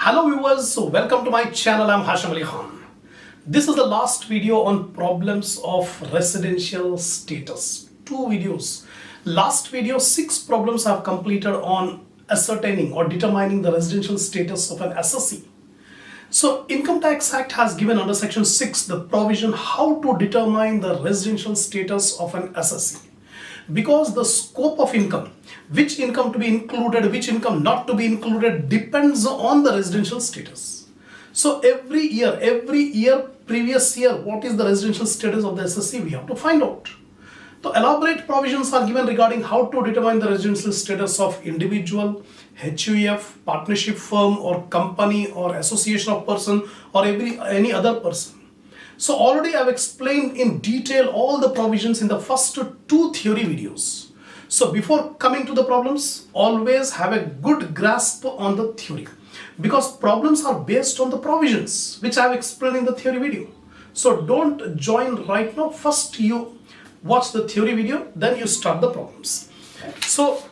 Hello viewers, so welcome to my channel. I'm Hasham. This is the last video on problems of residential status. Two videos. Last video, 6 problems I have completed on ascertaining or determining the residential status of an SSC. So Income Tax Act has given under section 6 the provision how to determine the residential status of an SSC. Because the scope of income, which income to be included, which income not to be included, depends on the residential status. So every year, previous year, what is the residential status of the SSC, we have to find out. So elaborate provisions are given regarding how to determine the residential status of individual, HUF, partnership firm or company or association of person or any other person. So already I've explained in detail all the provisions in the first 2 theory videos. So before coming to the problems, always have a good grasp on the theory, because problems are based on the provisions which I've explained in the theory video. So don't join right now. First you watch the theory video, then you start the problems. So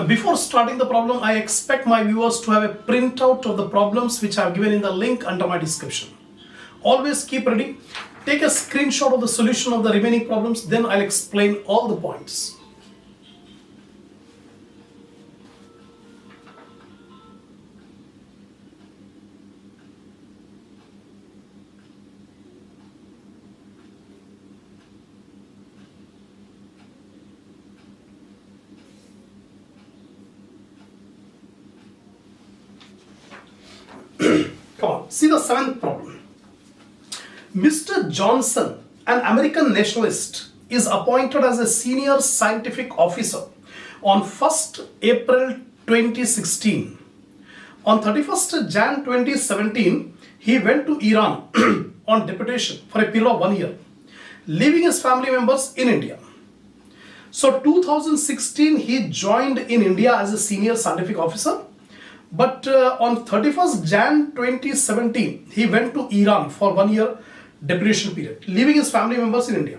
before starting the problem, I expect my viewers to have a printout of the problems which I have given in the link under my description. Always keep ready. Take a screenshot of the solution of the remaining problems, then I'll explain all the points. Come on, see the 7th problem. Mr. Johnson, an American nationalist, is appointed as a senior scientific officer on 1st April 2016. On 31st Jan 2017, he went to Iran on deputation for a period of 1 year, leaving his family members in India. So 2016, he joined in India as a senior scientific officer. But on 31st Jan 2017, he went to Iran for 1 year deputation period, leaving his family members in India.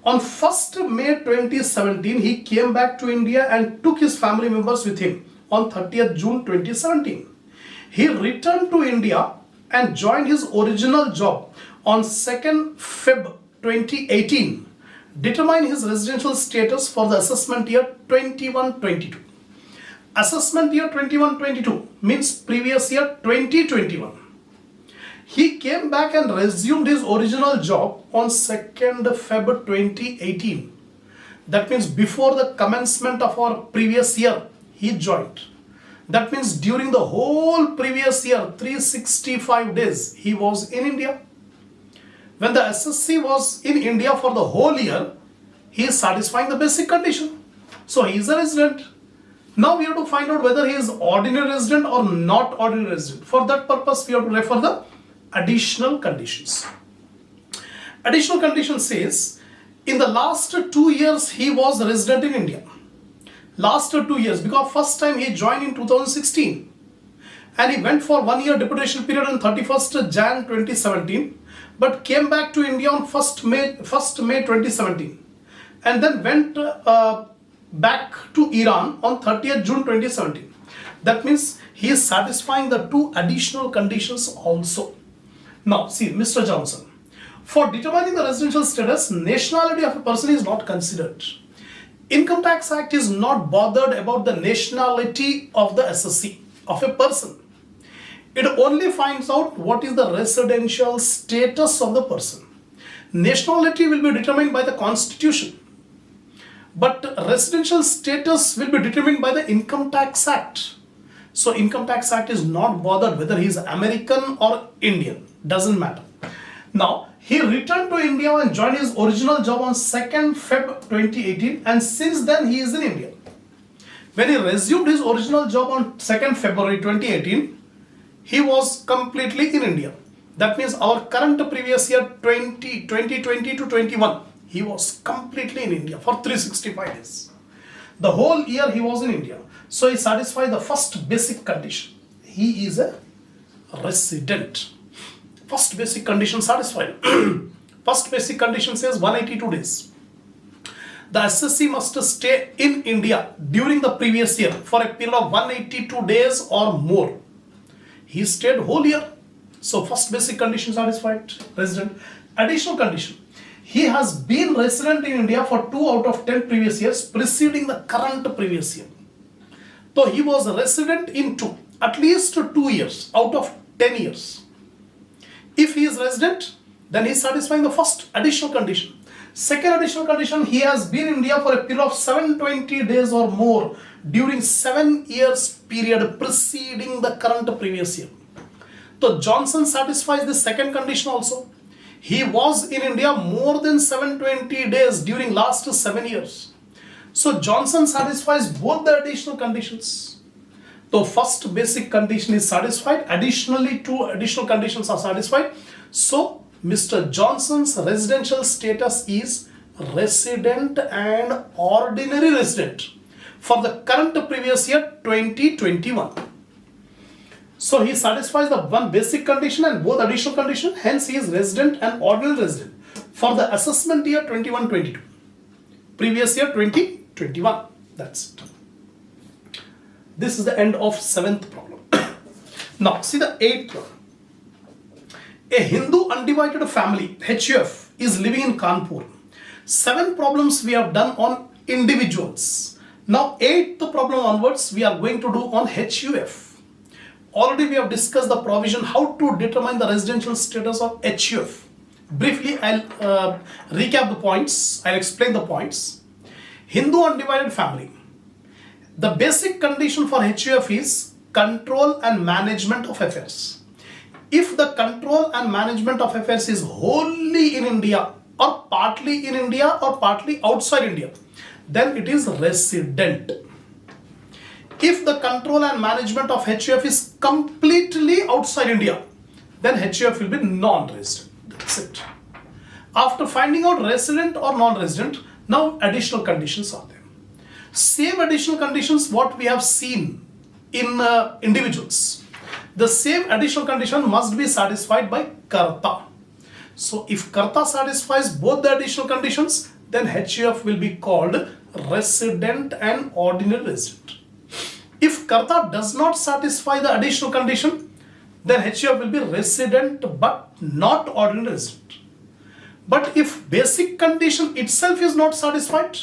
On 1st May 2017, he came back to India and took his family members with him on 30th June 2017. He returned to India and joined his original job on 2nd Feb 2018, determine his residential status for the assessment year 21-22. Assessment year 21-22 means previous year 2021. He came back and resumed his original job on 2nd Feb 2018. That means before the commencement of our previous year, he joined. That means during the whole previous year, 365 days, he was in India. When the SSC was in India for the whole year, he is satisfying the basic condition. So he is a resident. Now we have to find out whether he is ordinary resident or not ordinary resident. For that purpose, we have to refer the additional conditions. Additional condition says, in the last 2 years, he was a resident in India. Last 2 years, because first time he joined in 2016. And he went for 1 year deputation period on 31st Jan 2017. But came back to India on 1st May 2017. And then went back to Iran on 30th June 2017. That means he is satisfying the 2 additional conditions also. Now see, Mr. Johnson, for determining the residential status, nationality of a person is not considered. Income Tax Act is not bothered about the nationality of the SSC of a person. It only finds out what is the residential status of the person. Nationality will be determined by the Constitution, but residential status will be determined by the Income Tax Act. So Income Tax Act is not bothered whether he is American or Indian. Doesn't matter. Now, he returned to India and joined his original job on 2nd Feb 2018, and since then he is in India. When he resumed his original job on 2nd February 2018, he was completely in India. That means our current previous year 2020 to 21, he was completely in India for 365 days. The whole year he was in India. So he satisfied the first basic condition. He is a resident. First basic condition satisfied. First basic condition says 182 days. The SSC must stay in India during the previous year for a period of 182 days or more. He stayed whole year. So first basic condition satisfied, resident. Additional condition. He has been resident in India for 2 out of 10 previous years preceding the current previous year. So he was a resident in at least 2 years out of 10 years. If he is resident, then he is satisfying the first additional condition. Second additional condition, he has been in India for a period of 720 days or more during 7 years period preceding the current previous year. So Johnson satisfies the second condition also. He was in India more than 720 days during last 7 years. So Johnson satisfies both the additional conditions. So first basic condition is satisfied. Additionally, 2 additional conditions are satisfied. So Mr. Johnson's residential status is resident and ordinary resident for the current previous year 2021. So he satisfies the one basic condition and both additional condition. Hence he is resident and ordinary resident for the assessment year 21-22. Previous year 2021. That's it. This is the end of 7th problem. Now see the 8th one. A Hindu undivided family, HUF, is living in Kanpur. 7 problems we have done on individuals. Now 8th problem onwards we are going to do on HUF. Already we have discussed the provision how to determine the residential status of HUF. Briefly I'll recap the points. I'll explain the points. Hindu undivided family. The basic condition for HUF is control and management of affairs. If the control and management of affairs is wholly in India or partly in India or partly outside India, then it is resident. If the control and management of HUF is completely outside India, then HUF will be non-resident. That's it. After finding out resident or non-resident, now additional conditions are there. Same additional conditions what we have seen in individuals. The same additional condition must be satisfied by Karta. So if Karta satisfies both the additional conditions, then HUF will be called resident and ordinary resident. If Karta does not satisfy the additional condition, then HUF will be resident but not ordinary resident. But if basic condition itself is not satisfied,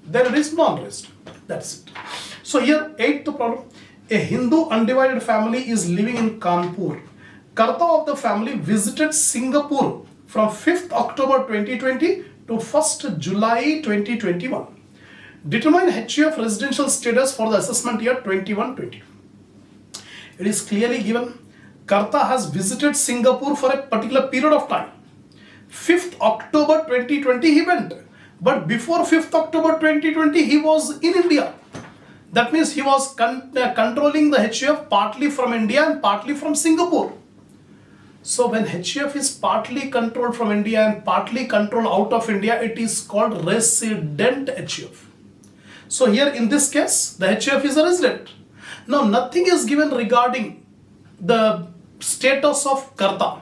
then it is non-resident. That's it. So here 8th problem. A Hindu undivided family is living in Kanpur. Karta of the family visited Singapore from 5th October 2020 to 1st July 2021. Determine HUF residential status for the assessment year 21-22. It is clearly given Karta has visited Singapore for a particular period of time. 5th October 2020 he went. But before 5th October 2020 he was in India. That means he was controlling the HUF partly from India and partly from Singapore. So when HUF is partly controlled from India and partly controlled out of India, it is called resident HUF. So here in this case, the HUF is a resident. Now nothing is given regarding the status of Karta.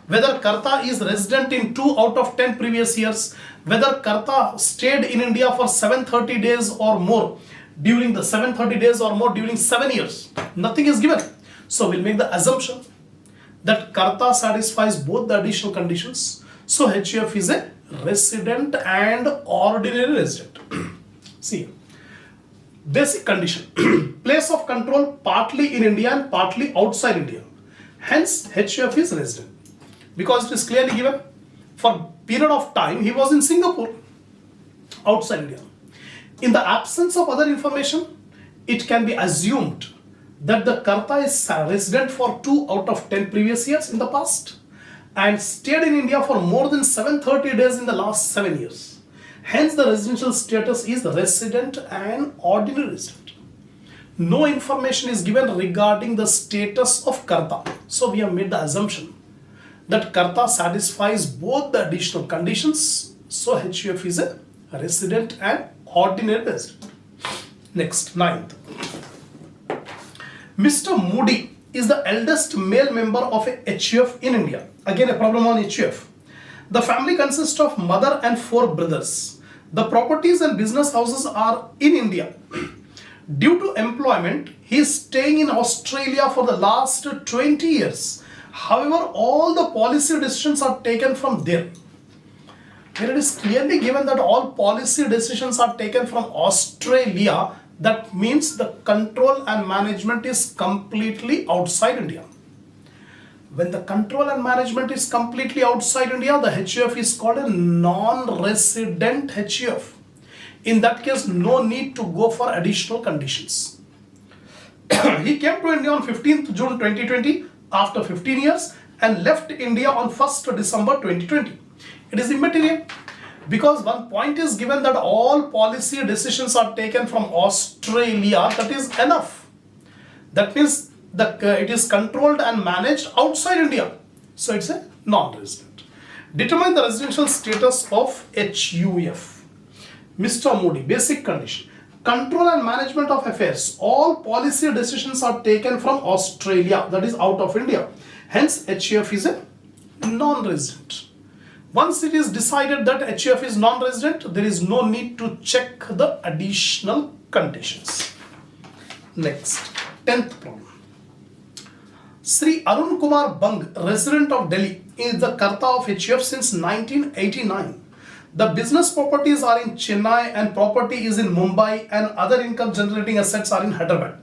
Whether Karta is resident in 2 out of 10 previous years, whether Karta stayed in India for 730 days or more, during the 730 days or more during 7 years. Nothing is given. So we'll make the assumption that Karta satisfies both the additional conditions. So HUF is a resident and ordinary resident. See, basic condition. Place of control partly in India and partly outside India. Hence HUF is resident. Because it is clearly given for period of time he was in Singapore, outside India. In the absence of other information, it can be assumed that the Karta is resident for 2 out of 10 previous years in the past and stayed in India for more than 730 days in the last 7 years. Hence the residential status is resident and ordinary resident. No information is given regarding the status of Karta. So we have made the assumption that Karta satisfies both the additional conditions. So HUF is a resident and ordinary resident. Next, 9th. Mr. Moody is the eldest male member of a HUF in India. Again, a problem on HUF. The family consists of mother and 4 brothers. The properties and business houses are in India. Due to employment, he is staying in Australia for the last 20 years. However, all the policy decisions are taken from there. Here it is clearly given that all policy decisions are taken from Australia. That means the control and management is completely outside India. When the control and management is completely outside India, the HUF is called a non-resident HUF. In that case, no need to go for additional conditions. He came to India on 15th June 2020 after 15 years and left India on 1st December 2020. It is immaterial because one point is given that all policy decisions are taken from Australia. That is enough. That means that it is controlled and managed outside India. So it's a non-resident. Determine the residential status of HUF. Mr. Moody, basic condition. Control and management of affairs. All policy decisions are taken from Australia, that is out of India. Hence, HUF is a non-resident. Once it is decided that HUF is non-resident, there is no need to check the additional conditions. Next, 10th problem. Sri Arun Kumar Bang, resident of Delhi, is the Karta of HUF since 1989. The business properties are in Chennai and property is in Mumbai and other income generating assets are in Hyderabad.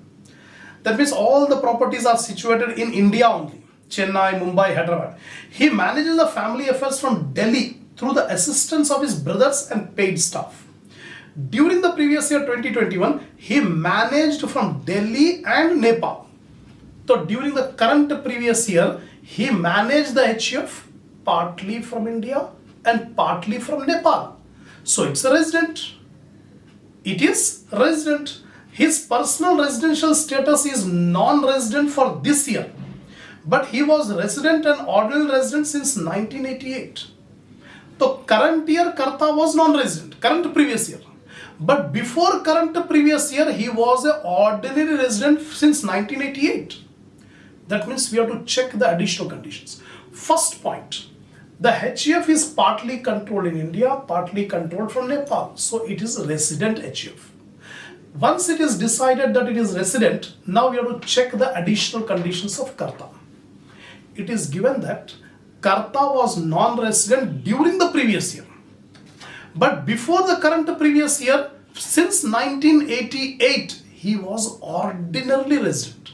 That means all the properties are situated in India only. Chennai, Mumbai, Hyderabad. He manages the family affairs from Delhi through the assistance of his brothers and paid staff. During the previous year 2021, he managed from Delhi and Nepal. So during the current previous year, he managed the HUF partly from India and partly from Nepal. So it's a resident. It is resident. His personal residential status is non-resident for this year. But he was resident and ordinary resident since 1988. So current year Karta was non-resident, current previous year. But before current previous year, he was an ordinary resident since 1988. That means we have to check the additional conditions. First point, the HUF is partly controlled in India, partly controlled from Nepal. So it is a resident HUF. Once it is decided that it is resident, now we have to check the additional conditions of Karta. It is given that Karta was non-resident during the previous year. But before the current previous year, since 1988, he was ordinarily resident.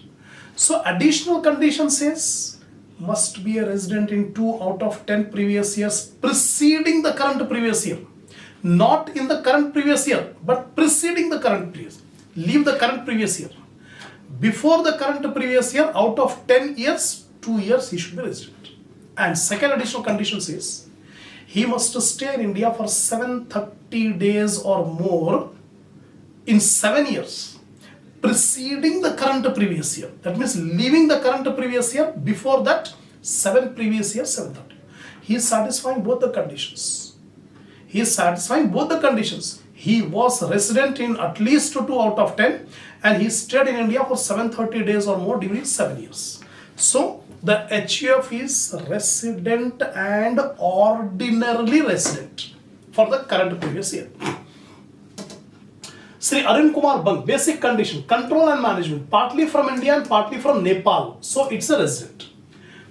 So additional condition says must be a resident in 2 out of 10 previous years preceding the current previous year. Not in the current previous year, but preceding the current previous. Leave the current previous year. Before the current previous year, out of 10 years, 2 years he should be resident. And second additional condition says he must stay in India for 730 days or more in 7 years preceding the current previous year. That means leaving the current previous year, before that 7 previous year 730. He is satisfying both the conditions. He is satisfying both the conditions. He was resident in at least 2 out of 10 and he stayed in India for 730 days or more during 7 years. So the HUF is resident and ordinarily resident for the current previous year. Sri Arun Kumar Bang, basic condition, control and management, partly from India and partly from Nepal. So it's a resident.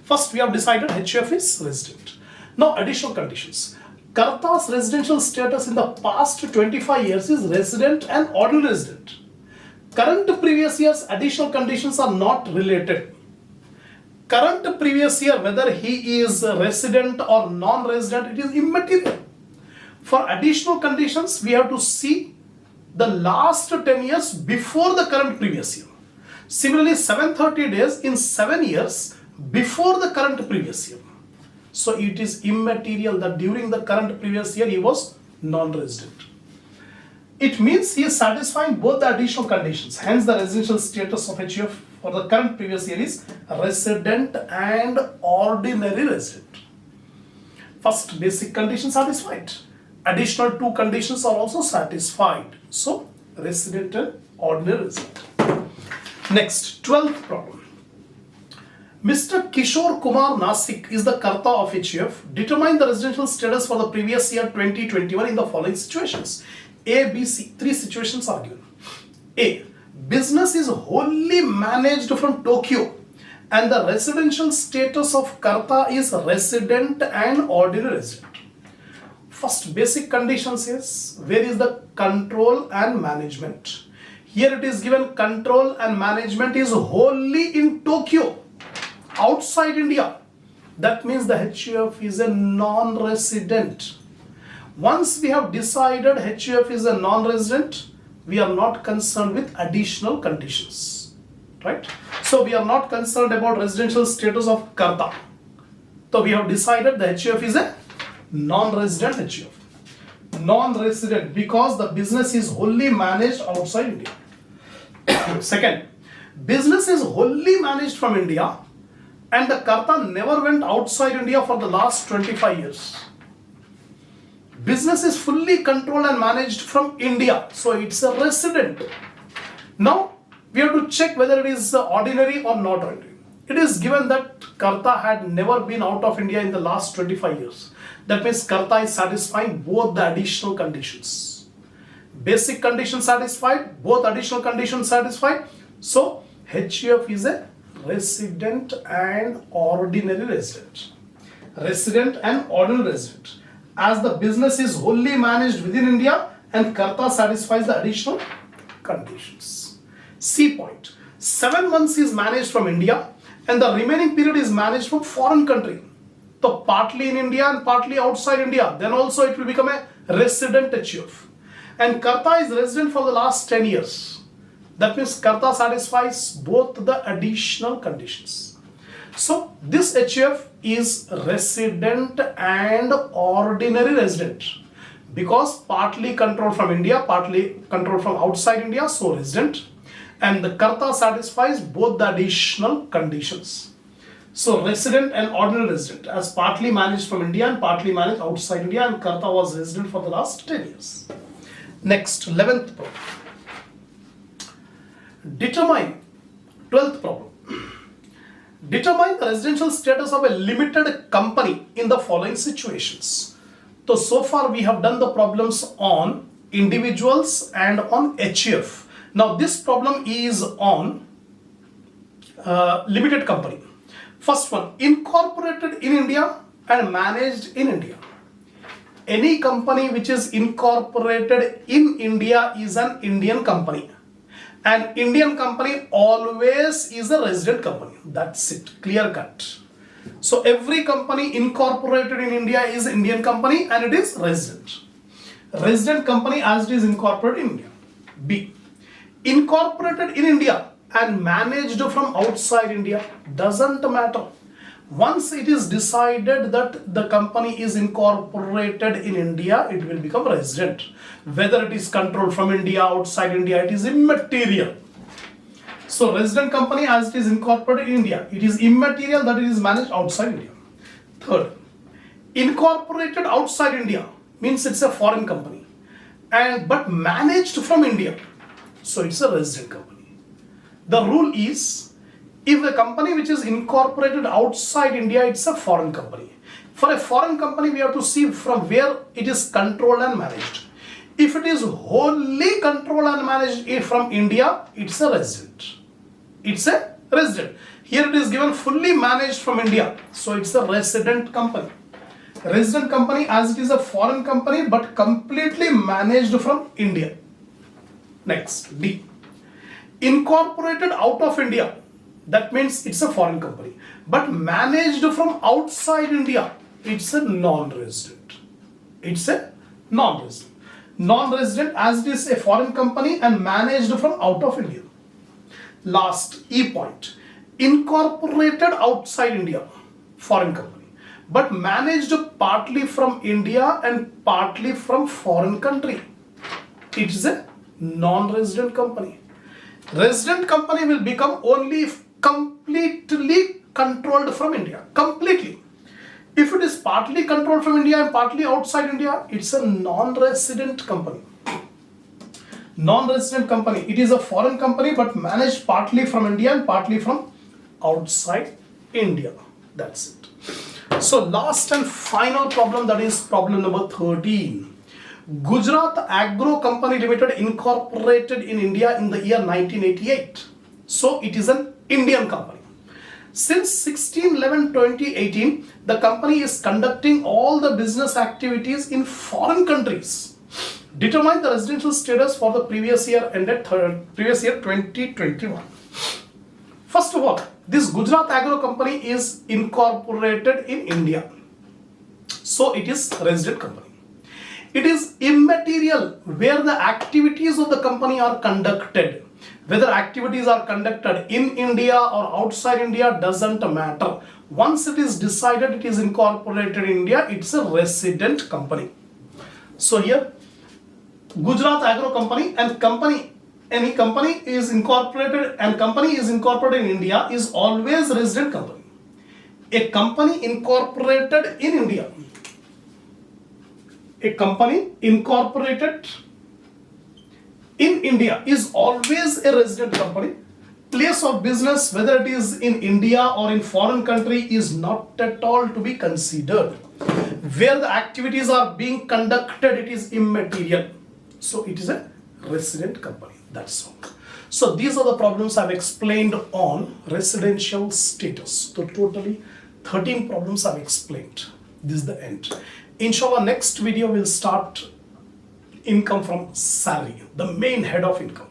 First we have decided HUF is resident. Now additional conditions. Karta's residential status in the past 25 years is resident and ordinary resident. Current previous year's additional conditions are not related. Current previous year, whether he is resident or non-resident, it is immaterial. For additional conditions, we have to see the last 10 years before the current previous year. Similarly, 730 days in 7 years before the current previous year. So it is immaterial that during the current previous year he was non-resident. It means he is satisfying both the additional conditions. Hence the residential status of HUF for the current previous year is resident and ordinary resident. First basic condition satisfied. Additional 2 conditions are also satisfied. So resident and ordinary resident. Next, 12th problem. Mr. Kishore Kumar Nasik is the Karta of HUF. Determine the residential status for the previous year 2021 in the following situations. A, B, C. 3 situations are given. A. business is wholly managed from Tokyo and the residential status of Karta is resident and ordinary resident. First basic conditions is, where is the control and management? Here it is given control and management is wholly in Tokyo, outside India. That means the HUF is a non-resident. Once we have decided HUF is a non-resident, we are not concerned with additional conditions, right? So we are not concerned about residential status of Karta. So we have decided the HUF is a non-resident HUF. Non-resident because the business is wholly managed outside India. Second, business is wholly managed from India and the Karta never went outside India for the last 25 years. Business is fully controlled and managed from India, so it's a resident. Now we have to check whether it is ordinary or not ordinary. It is given that Karta had never been out of India in the last 25 years. That means Karta is satisfying both the additional conditions. Basic condition satisfied, both additional conditions satisfied. So HUF is a resident and ordinary resident. Resident and ordinary resident. As the business is wholly managed within India and Karta satisfies the additional conditions. C point. 7 months is managed from India and the remaining period is managed from foreign country. So partly in India and partly outside India. Then also it will become a resident HUF. And Karta is resident for the last 10 years. That means Karta satisfies both the additional conditions. So this HUF is resident and ordinary resident because partly controlled from India, partly controlled from outside India, so resident. And the Karta satisfies both the additional conditions. So resident and ordinary resident as partly managed from India and partly managed outside India, and Karta was resident for the last 10 years. Next, 11th problem. Determine, 12th problem. Determine the residential status of a limited company in the following situations. So far we have done the problems on individuals and on HUF. Now this problem is on limited company. First one, incorporated in India and managed in India. Any company which is incorporated in India is an Indian company. An Indian company always is a resident company. That's it, clear cut. So every company incorporated in India is Indian company and it is resident. Resident company as it is incorporated in India. B, incorporated in India and managed from outside India, doesn't matter. Once it is decided that the company is incorporated in India, it will become resident. Whether it is controlled from India, outside India, it is immaterial. So resident company as it is incorporated in India, it is immaterial that it is managed outside India. Third, incorporated outside India means it's a foreign company but managed from India, so it's a resident company. The rule is, if the company which is incorporated outside India, it's a foreign company. For a foreign company, we have to see from where it is controlled and managed. If it is wholly controlled and managed from India, it's a resident. It's a resident. Here it is given fully managed from India, so it's a resident company. Resident company as it is a foreign company but completely managed from India. Next, D. Incorporated out of India, that means it's a foreign company, but managed from outside India, it's a non-resident. It's a non-resident. Non-resident as it is a foreign company and managed from out of India. Last, E point. Incorporated outside India, foreign company, but managed partly from India and partly from foreign country. It is a non-resident company. Resident company will become only if completely controlled from India. Completely. If it is partly controlled from India and partly outside India, it's a non-resident company. Non-resident company. It is a foreign company but managed partly from India and partly from outside India. That's it. So last and final problem, that is problem number 13. Gujarat Agro Company Limited incorporated in India in the year 1988. So it is an Indian company. Since 16/11/2018, the company is conducting all the business activities in foreign countries. Determine the residential status for the previous year 2021. First of all, this Gujarat Agro Company is incorporated in India. So it is a resident company. It is immaterial where the activities of the company are conducted. Whether activities are conducted in India or outside India doesn't matter. Once it is decided it is incorporated in India, it's a resident company. So here, Gujarat Agro Company and any company is incorporated in India is always resident company. A company incorporated in India. A company incorporated in India is always a resident company. Place of business, whether it is in India or in foreign country, is not at all to be considered. Where the activities are being conducted, it is immaterial. So it is a resident company. That's all. So these are the problems I've explained on residential status. So totally 13 problems I've explained. This is the end. Inshallah, next video will start income from salary, the main head of income.